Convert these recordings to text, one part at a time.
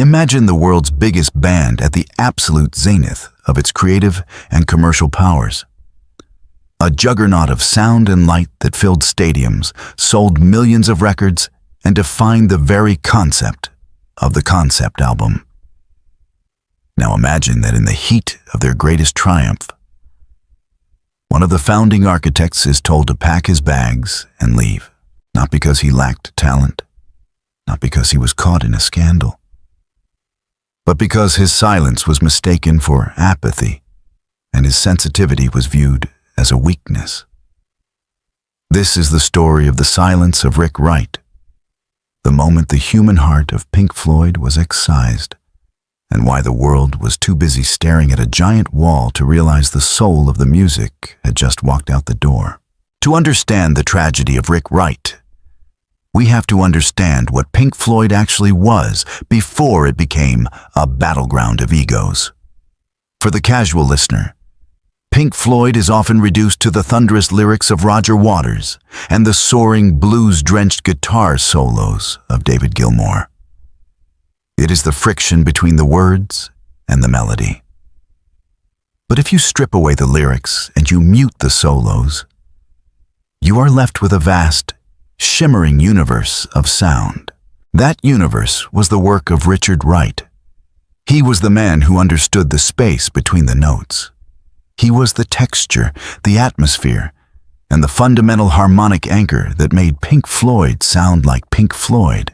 Imagine the world's biggest band at the absolute zenith of its creative and commercial powers. A juggernaut of sound and light that filled stadiums, sold millions of records, and defined the very concept of the concept album. Now imagine that in the heat of their greatest triumph, one of the founding architects is told to pack his bags and leave, not because he lacked talent, not because he was caught in a scandal, but because his silence was mistaken for apathy and his sensitivity was viewed as a weakness. This is the story of the silence of Rick Wright, the moment the human heart of Pink Floyd was excised, and why the world was too busy staring at a giant wall to realize the soul of the music had just walked out the door. To understand the tragedy of Rick Wright, we have to understand what Pink Floyd actually was before it became a battleground of egos. For the casual listener, Pink Floyd is often reduced to the thunderous lyrics of Roger Waters and the soaring blues-drenched guitar solos of David Gilmour. It is the friction between the words and the melody. But if you strip away the lyrics and you mute the solos, you are left with a vast, shimmering universe of sound. That universe was the work of Richard Wright. He was the man who understood the space between the notes. He was the texture, the atmosphere, and the fundamental harmonic anchor that made Pink Floyd sound like Pink Floyd.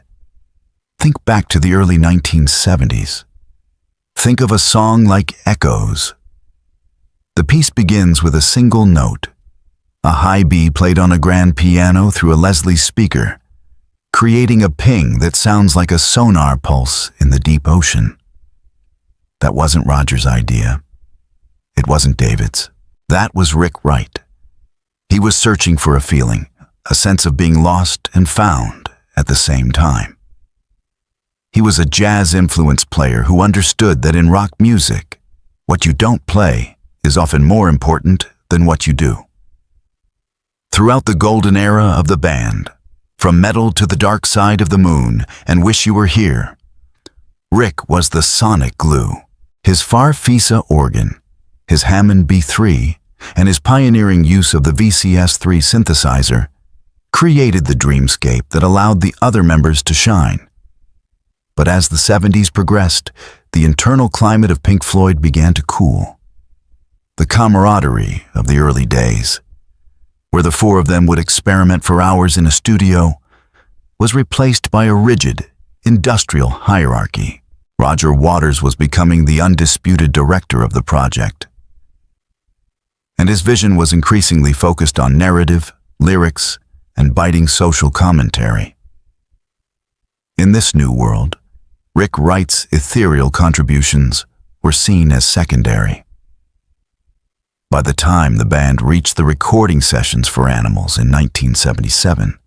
Think back to the early 1970s. Think of a song like Echoes. The piece begins with a single note, a high B played on a grand piano through a Leslie speaker, creating a ping that sounds like a sonar pulse in the deep ocean. That wasn't Roger's idea. It wasn't David's. That was Rick Wright. He was searching for a feeling, a sense of being lost and found at the same time. He was a jazz-influenced player who understood that in rock music, what you don't play is often more important than what you do. Throughout the golden era of the band, from Metal to the Dark Side of the Moon and Wish You Were Here, Rick was the sonic glue. His Farfisa organ, his Hammond B3, and his pioneering use of the VCS3 synthesizer created the dreamscape that allowed the other members to shine. But as the 70s progressed, the internal climate of Pink Floyd began to cool. The camaraderie of the early days, where the four of them would experiment for hours in a studio, was replaced by a rigid, industrial hierarchy. Roger Waters was becoming the undisputed director of the project, and his vision was increasingly focused on narrative, lyrics, and biting social commentary. In this new world, Rick Wright's ethereal contributions were seen as secondary. By the time the band reached the recording sessions for Animals in 1977,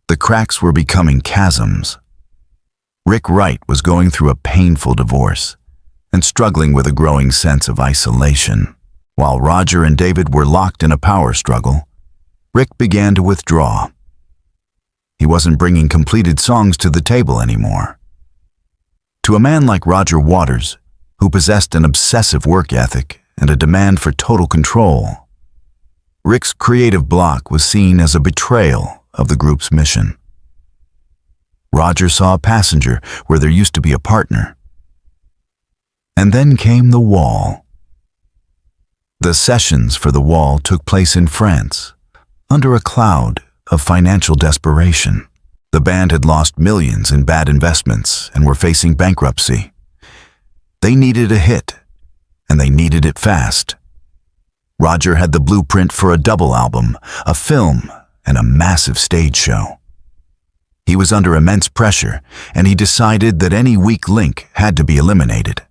the cracks were becoming chasms. Rick Wright was going through a painful divorce and struggling with a growing sense of isolation. While Roger and David were locked in a power struggle, Rick began to withdraw. He wasn't bringing completed songs to the table anymore. To a man like Roger Waters, who possessed an obsessive work ethic and a demand for total control, Rick's creative block was seen as a betrayal of the group's mission. Roger saw a passenger where there used to be a partner. And then came The Wall. The sessions for The Wall took place in France, under a cloud of financial desperation. The band had lost millions in bad investments and were facing bankruptcy. They needed a hit, and they needed it fast. Roger had the blueprint for a double album, a film, and a massive stage show. He was under immense pressure, and he decided that any weak link had to be eliminated.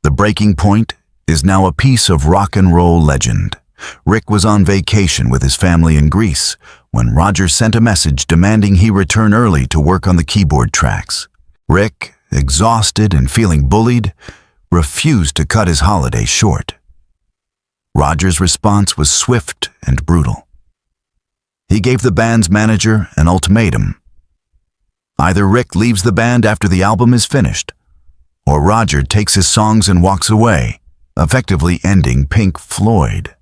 The breaking point is now a piece of rock and roll legend. Rick was on vacation with his family in Greece when Roger sent a message demanding he return early to work on the keyboard tracks. Rick, exhausted and feeling bullied, refused to cut his holiday short. Roger's response was swift and brutal. He gave the band's manager an ultimatum. Either Rick leaves the band after the album is finished, or Roger takes his songs and walks away, effectively ending Pink Floyd.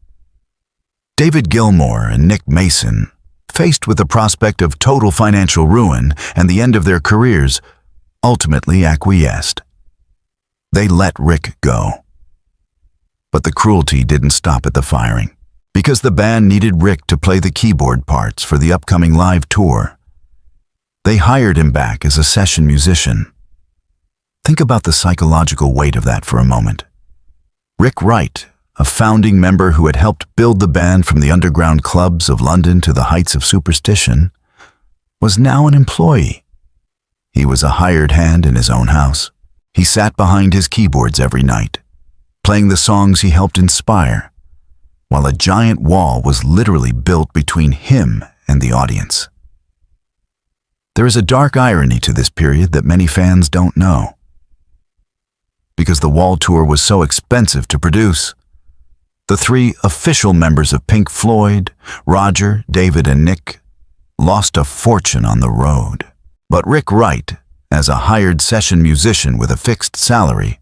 David Gilmour and Nick Mason, faced with the prospect of total financial ruin and the end of their careers, ultimately acquiesced. They let Rick go. But the cruelty didn't stop at the firing. Because the band needed Rick to play the keyboard parts for the upcoming live tour, they hired him back as a session musician. Think about the psychological weight of that for a moment. Rick Wright, a founding member who had helped build the band from the underground clubs of London to the heights of superstition, was now an employee. He was a hired hand in his own house. He sat behind his keyboards every night, playing the songs he helped inspire, while a giant wall was literally built between him and the audience. There is a dark irony to this period that many fans don't know. Because the Wall tour was so expensive to produce, the three official members of Pink Floyd, Roger, David, and Nick, lost a fortune on the road. But Rick Wright, as a hired session musician with a fixed salary,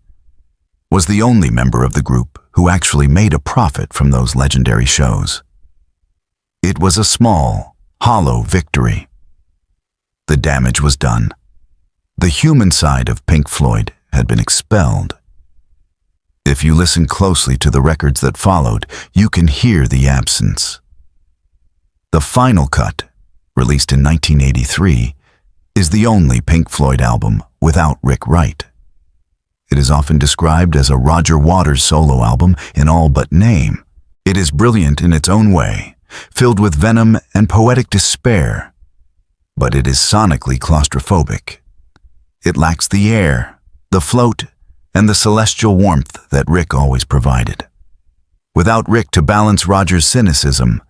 was the only member of the group who actually made a profit from those legendary shows. It was a small, hollow victory. The damage was done. The human side of Pink Floyd had been expelled. If you listen closely to the records that followed, you can hear the absence. The final cut, released in 1983, is the only Pink Floyd album without Rick Wright. It is often described as a Roger Waters solo album in all but name. It is brilliant in its own way, filled with venom and poetic despair, but it is sonically claustrophobic. It lacks the air, the float, and the celestial warmth that Rick always provided. Without Rick to balance Roger's cynicism,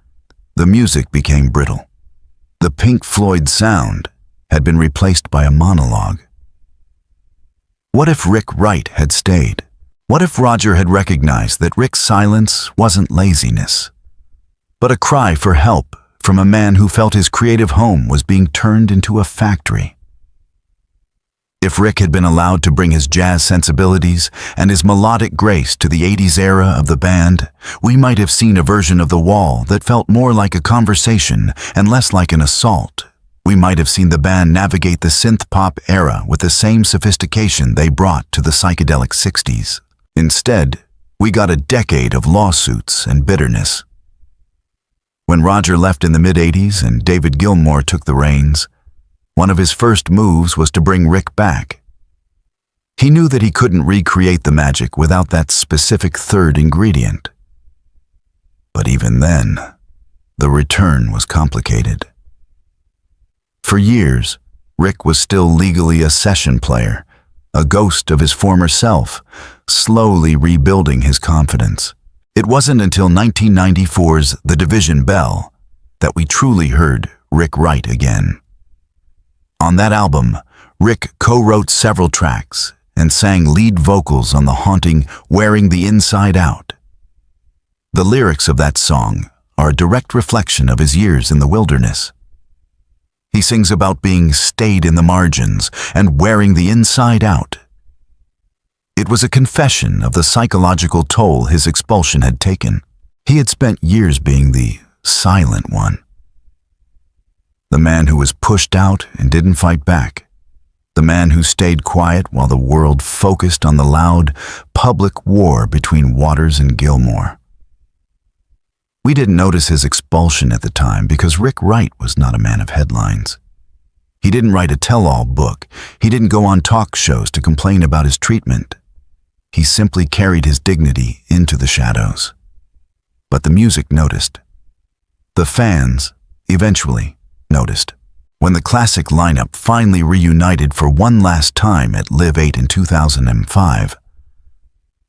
the music became brittle. The Pink Floyd sound had been replaced by a monologue. What if Rick Wright had stayed? What if Roger had recognized that Rick's silence wasn't laziness, but a cry for help from a man who felt his creative home was being turned into a factory? If Rick had been allowed to bring his jazz sensibilities and his melodic grace to the 80s era of the band, we might have seen a version of The Wall that felt more like a conversation and less like an assault. We might have seen the band navigate the synth-pop era with the same sophistication they brought to the psychedelic 60s. Instead, we got a decade of lawsuits and bitterness. When Roger left in the mid-80s and David Gilmour took the reins, one of his first moves was to bring Rick back. He knew that he couldn't recreate the magic without that specific third ingredient. But even then, the return was complicated. For years, Rick was still legally a session player, a ghost of his former self, slowly rebuilding his confidence. It wasn't until 1994's The Division Bell that we truly heard Rick Wright again. On that album, Rick co-wrote several tracks and sang lead vocals on the haunting Wearing the Inside Out. The lyrics of that song are a direct reflection of his years in the wilderness. He sings about being stayed in the margins and wearing the inside out. It was a confession of the psychological toll his expulsion had taken. He had spent years being the silent one. The man who was pushed out and didn't fight back. The man who stayed quiet while the world focused on the loud, public war between Waters and Gilmour. We didn't notice his expulsion at the time because Rick Wright was not a man of headlines. He didn't write a tell-all book. He didn't go on talk shows to complain about his treatment. He simply carried his dignity into the shadows. But the music noticed. The fans, eventually, noticed. When the classic lineup finally reunited for one last time at Live 8 in 2005,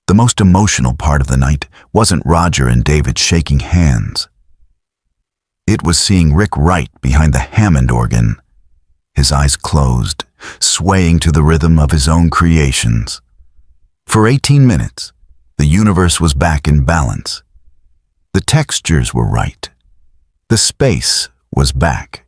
the most emotional part of the night wasn't Roger and David shaking hands. It was seeing Rick Wright behind the Hammond organ, his eyes closed, swaying to the rhythm of his own creations. For 18 minutes, the universe was back in balance. The textures were right. The space was back.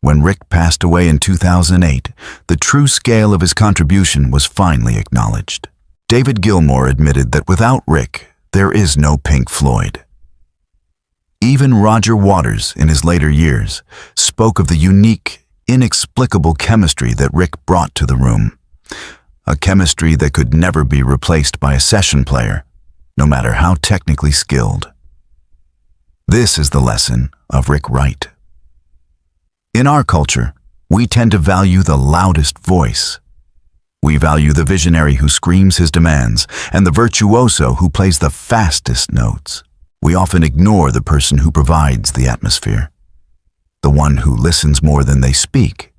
When Rick passed away in 2008, the true scale of his contribution was finally acknowledged. David Gilmour admitted that without Rick, there is no Pink Floyd. Even Roger Waters, in his later years, spoke of the unique, inexplicable chemistry that Rick brought to the room. A chemistry that could never be replaced by a session player, no matter how technically skilled. This is the lesson of Rick Wright. In our culture, we tend to value the loudest voice. We value the visionary who screams his demands and the virtuoso who plays the fastest notes. We often ignore the person who provides the atmosphere, the one who listens more than they speak,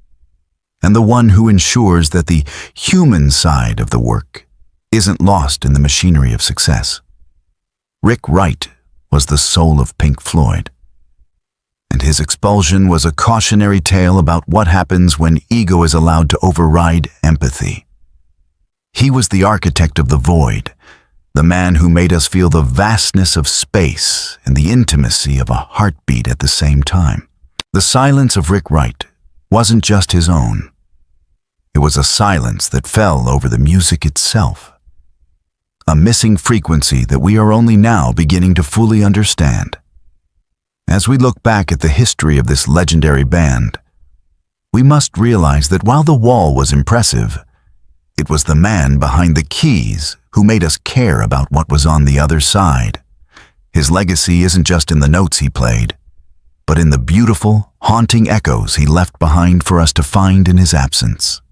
and the one who ensures that the human side of the work isn't lost in the machinery of success. Rick Wright was the soul of Pink Floyd, and his expulsion was a cautionary tale about what happens when ego is allowed to override empathy. He was the architect of the void, the man who made us feel the vastness of space and the intimacy of a heartbeat at the same time. The silence of Rick Wright wasn't just his own. It was a silence that fell over the music itself. A missing frequency that we are only now beginning to fully understand. As we look back at the history of this legendary band, we must realize that while the wall was impressive, it was the man behind the keys who made us care about what was on the other side. His legacy isn't just in the notes he played, but in the beautiful, haunting echoes he left behind for us to find in his absence.